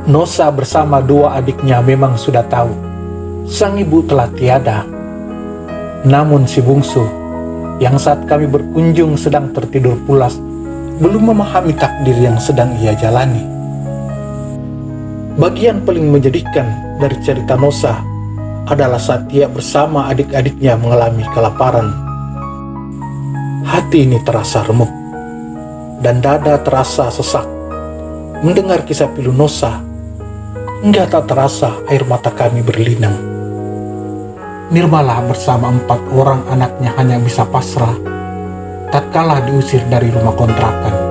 Nosa bersama dua adiknya memang sudah tahu sang ibu telah tiada. Namun si bungsu, yang saat kami berkunjung sedang tertidur pulas, belum memahami takdir yang sedang ia jalani. Bagian paling menjadikan dari cerita Nosa adalah saat ia bersama adik-adiknya mengalami kelaparan. Hati ini terasa remuk dan dada terasa sesak mendengar kisah pilu Nosa. Hingga tak terasa air mata kami berlinang. Nirmala bersama 4 orang anaknya hanya bisa pasrah tatkala diusir dari rumah kontrakan.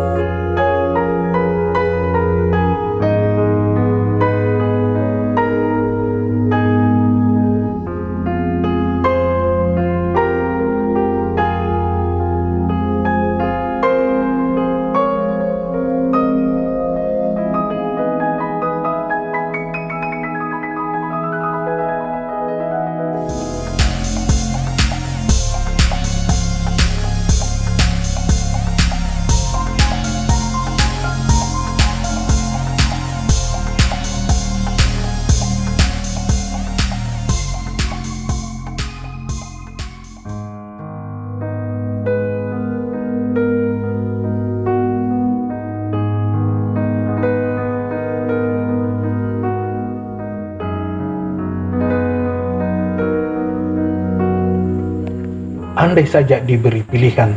Andai saja diberi pilihan,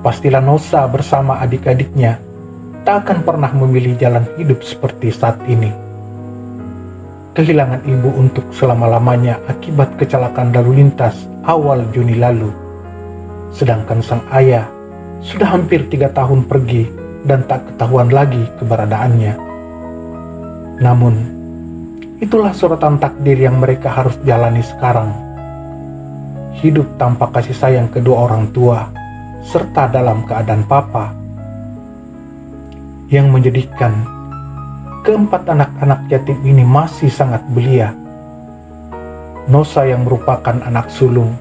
pastilah Nosa bersama adik-adiknya tak akan pernah memilih jalan hidup seperti saat ini. Kehilangan ibu untuk selama-lamanya akibat kecelakaan lalu lintas awal Juni lalu. Sedangkan sang ayah sudah hampir 3 tahun pergi dan tak ketahuan lagi keberadaannya. Namun, itulah sorotan takdir yang mereka harus jalani sekarang. Hidup tanpa kasih sayang kedua orang tua, serta dalam keadaan papa. Yang menjadikan keempat anak-anak yatim ini masih sangat belia. Nosa yang merupakan anak sulung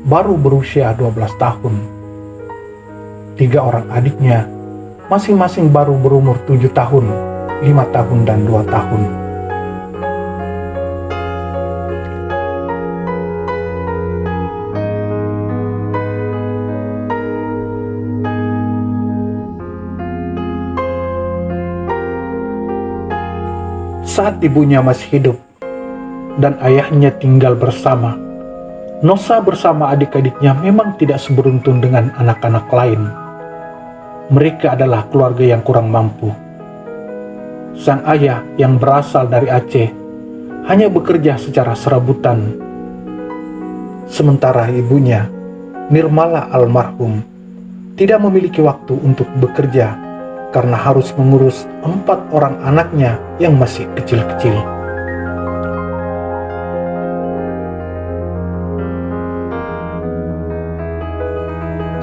baru berusia 12 tahun. 3 orang adiknya masing-masing baru berumur 7 tahun, 5 tahun dan 2 tahun. Saat ibunya masih hidup dan ayahnya tinggal bersama, Nosa bersama adik-adiknya memang tidak seberuntung dengan anak-anak lain. Mereka adalah keluarga yang kurang mampu. Sang ayah yang berasal dari Aceh hanya bekerja secara serabutan. Sementara ibunya, Nirmala almarhum, tidak memiliki waktu untuk bekerja karena harus mengurus 4 orang anaknya yang masih kecil-kecil.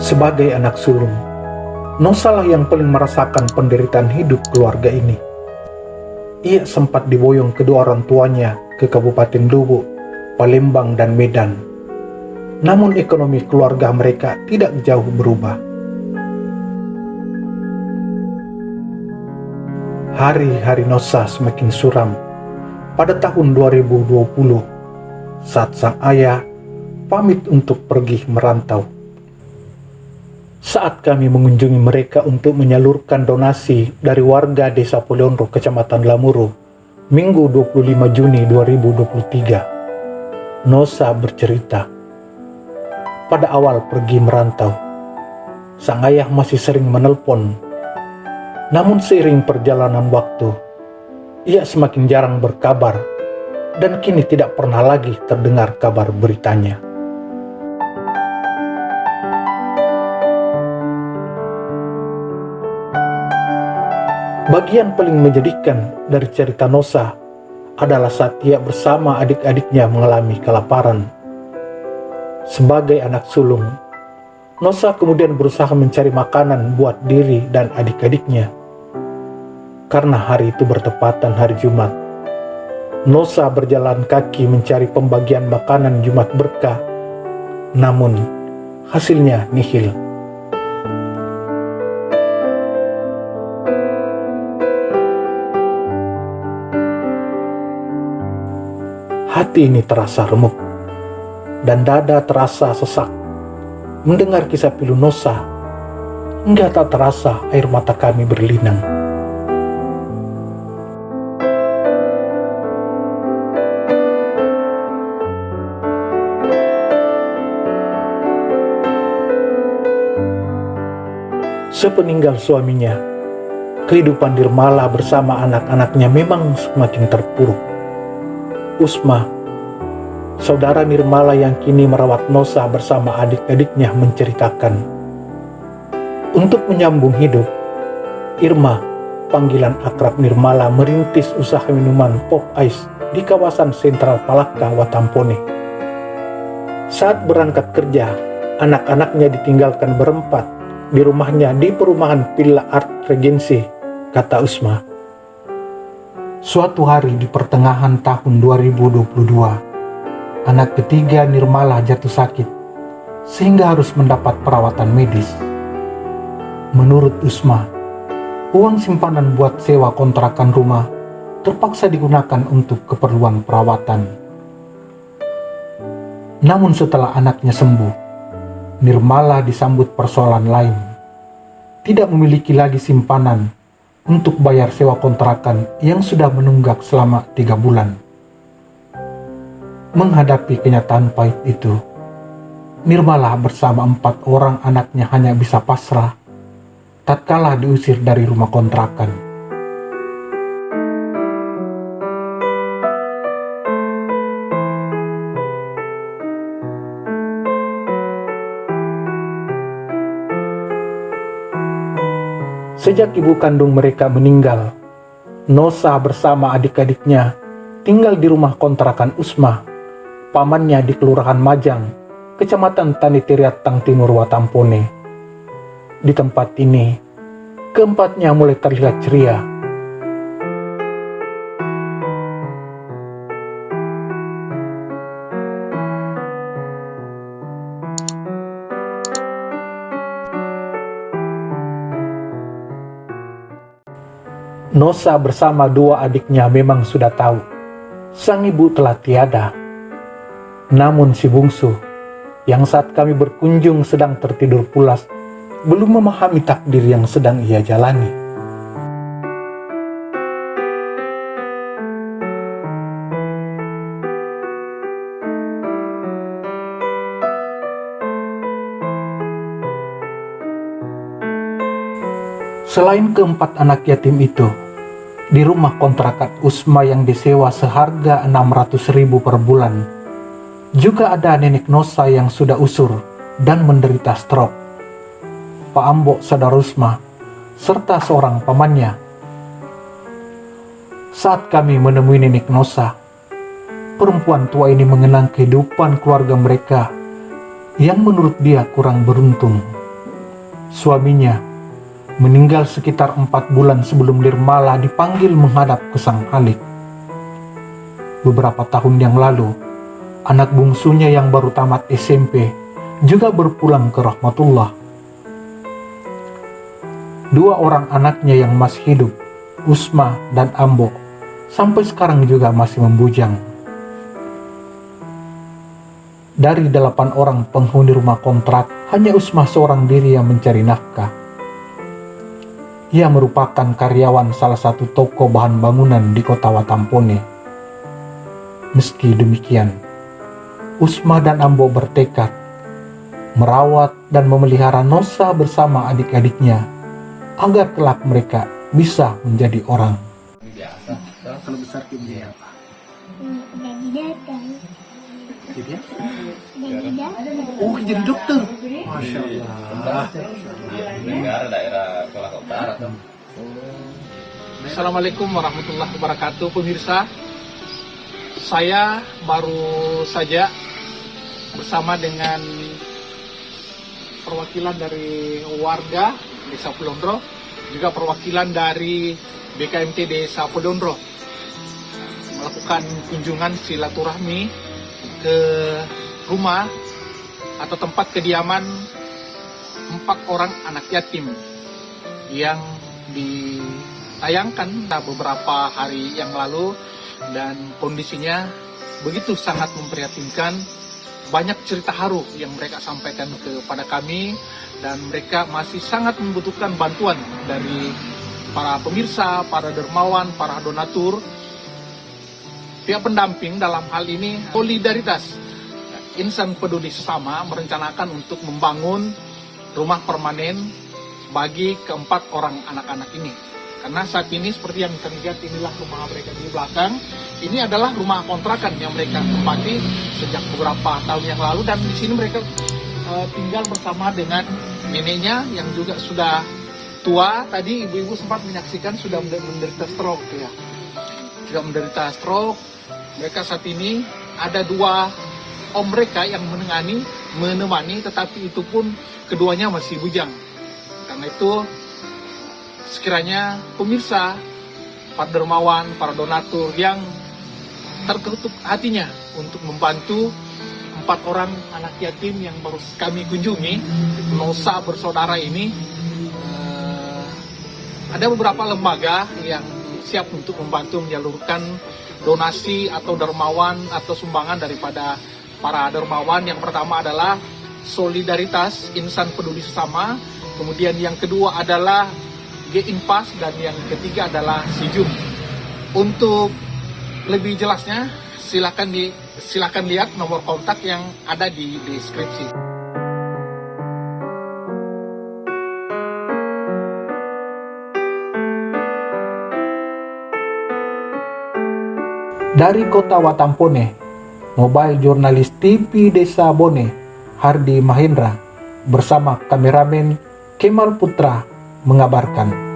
Sebagai anak sulung, Nosa lah yang paling merasakan penderitaan hidup keluarga ini. Ia sempat diboyong kedua orang tuanya ke Kabupaten Luwu, Palembang dan Medan. Namun ekonomi keluarga mereka tidak jauh berubah. Hari-hari Nosa semakin suram pada tahun 2020 saat sang ayah pamit untuk pergi merantau. Saat kami mengunjungi mereka untuk menyalurkan donasi dari warga Desa Polonro, Kecamatan Lamuru, Minggu 25 Juni 2023, Nosa bercerita, pada awal pergi merantau, sang ayah masih sering menelpon. Namun seiring perjalanan waktu, ia semakin jarang berkabar dan kini tidak pernah lagi terdengar kabar beritanya. Bagian paling menjadikan dari cerita Nosa adalah saat ia bersama adik-adiknya mengalami kelaparan. Sebagai anak sulung, Nosa kemudian berusaha mencari makanan buat diri dan adik-adiknya. Karena hari itu bertepatan hari Jumat, Nosa berjalan kaki mencari pembagian makanan Jumat berkah, namun hasilnya nihil. Hati ini terasa remuk, dan dada terasa sesak. Mendengar kisah pilu Nosa, hingga tak terasa air mata kami berlinang. Sepeninggal suaminya, kehidupan Nirmala bersama anak-anaknya memang semakin terpuruk. Usma, saudara Nirmala yang kini merawat Nosa bersama adik-adiknya, menceritakan, untuk menyambung hidup, Irma, panggilan akrab Nirmala, merintis usaha minuman pop ice di kawasan sentral Palaka, Watampone. Saat berangkat kerja, anak-anaknya ditinggalkan berempat di rumahnya di perumahan Villa Art Regency, kata Usma. Suatu hari di pertengahan tahun 2022, anak ketiga Nirmala jatuh sakit sehingga harus mendapat perawatan medis. Menurut Usma, uang simpanan buat sewa kontrakan rumah terpaksa digunakan untuk keperluan perawatan. Namun setelah anaknya sembuh, Nirmala disambut persoalan lain. Tidak memiliki lagi simpanan untuk bayar sewa kontrakan yang sudah menunggak selama 3 bulan. Menghadapi kenyataan pahit itu, Nirmala bersama 4 orang anaknya hanya bisa pasrah tatkala diusir dari rumah kontrakan. Sejak ibu kandung mereka meninggal, Nosa bersama adik-adiknya tinggal di rumah kontrakan Usma, pamannya di Kelurahan Majang, Kecamatan Tanitiriatang Timur, Watampone. Di tempat ini, keempatnya mulai terlihat ceria. Nosa bersama 2 adiknya memang sudah tahu sang ibu telah tiada. Namun si bungsu, yang saat kami berkunjung sedang tertidur pulas, belum memahami takdir yang sedang ia jalani. Selain keempat anak yatim itu, di rumah kontrakan Usma yang disewa seharga 600.000 per bulan, juga ada nenek Nosa yang sudah usur dan menderita stroke, Pak Ambo saudara Usma, serta seorang pamannya. Saat kami menemui nenek Nosa, perempuan tua ini mengenang kehidupan keluarga mereka yang menurut dia kurang beruntung. Suaminya meninggal sekitar 4 bulan sebelum Nirmala dipanggil menghadap ke Sang Halik. Beberapa tahun yang lalu, anak bungsunya yang baru tamat SMP juga berpulang ke rahmatullah. 2 orang anaknya yang masih hidup, Usma dan Ambo, sampai sekarang juga masih membujang. Dari 8 orang penghuni rumah kontrak, hanya Usma seorang diri yang mencari nafkah. Ia merupakan karyawan salah satu toko bahan bangunan di kota Watampone. Meski demikian, Usma dan Ambo bertekad merawat dan memelihara Nosa bersama adik-adiknya agar kelak mereka bisa menjadi orang. Biasa. Kalau besar kimia apa? Jadi apa? Oh, jadi dokter. Masya Allah. Negara daerah Kolaka Utara. Assalamualaikum warahmatullahi wabarakatuh, pemirsa. Saya baru saja bersama dengan perwakilan dari warga Desa Pelondro, juga perwakilan dari BKMT Desa Pelondro, melakukan kunjungan silaturahmi ke rumah atau tempat kediaman 4 orang anak yatim yang ditayangkan beberapa hari yang lalu, dan kondisinya begitu sangat memprihatinkan. Banyak cerita haru yang mereka sampaikan kepada kami, dan mereka masih sangat membutuhkan bantuan dari para pemirsa, para dermawan, para donatur. Pihak pendamping dalam hal ini Solidaritas Insan Peduli Sesama merencanakan untuk membangun rumah permanen bagi keempat orang anak-anak ini. Karena saat ini seperti yang kita lihat, inilah rumah mereka di belakang. Ini adalah rumah kontrakan yang mereka tempati sejak beberapa tahun yang lalu, dan di sini mereka tinggal bersama dengan neneknya yang juga sudah tua. Tadi ibu-ibu sempat menyaksikan sudah menderita stroke ya. Sudah menderita stroke. Mereka saat ini ada 2 om mereka yang menemani, tetapi itu pun keduanya masih bujang. Karena itu sekiranya pemirsa, para dermawan, para donatur yang terketuk hatinya untuk membantu 4 orang anak yatim yang baru kami kunjungi, Nosa bersaudara ini, ada beberapa lembaga yang siap untuk membantu menyalurkan donasi atau dermawan atau sumbangan daripada para dermawan. Yang pertama adalah Solidaritas Insan Peduli Sesama, kemudian yang kedua adalah G-Inpas, dan yang ketiga adalah Sijum. Untuk lebih jelasnya silakan lihat nomor kontak yang ada di deskripsi. Dari kota Watampone, mobile jurnalis TV Desa Bone, Hardi Mahendra, bersama kameramen Kemal Putra mengabarkan.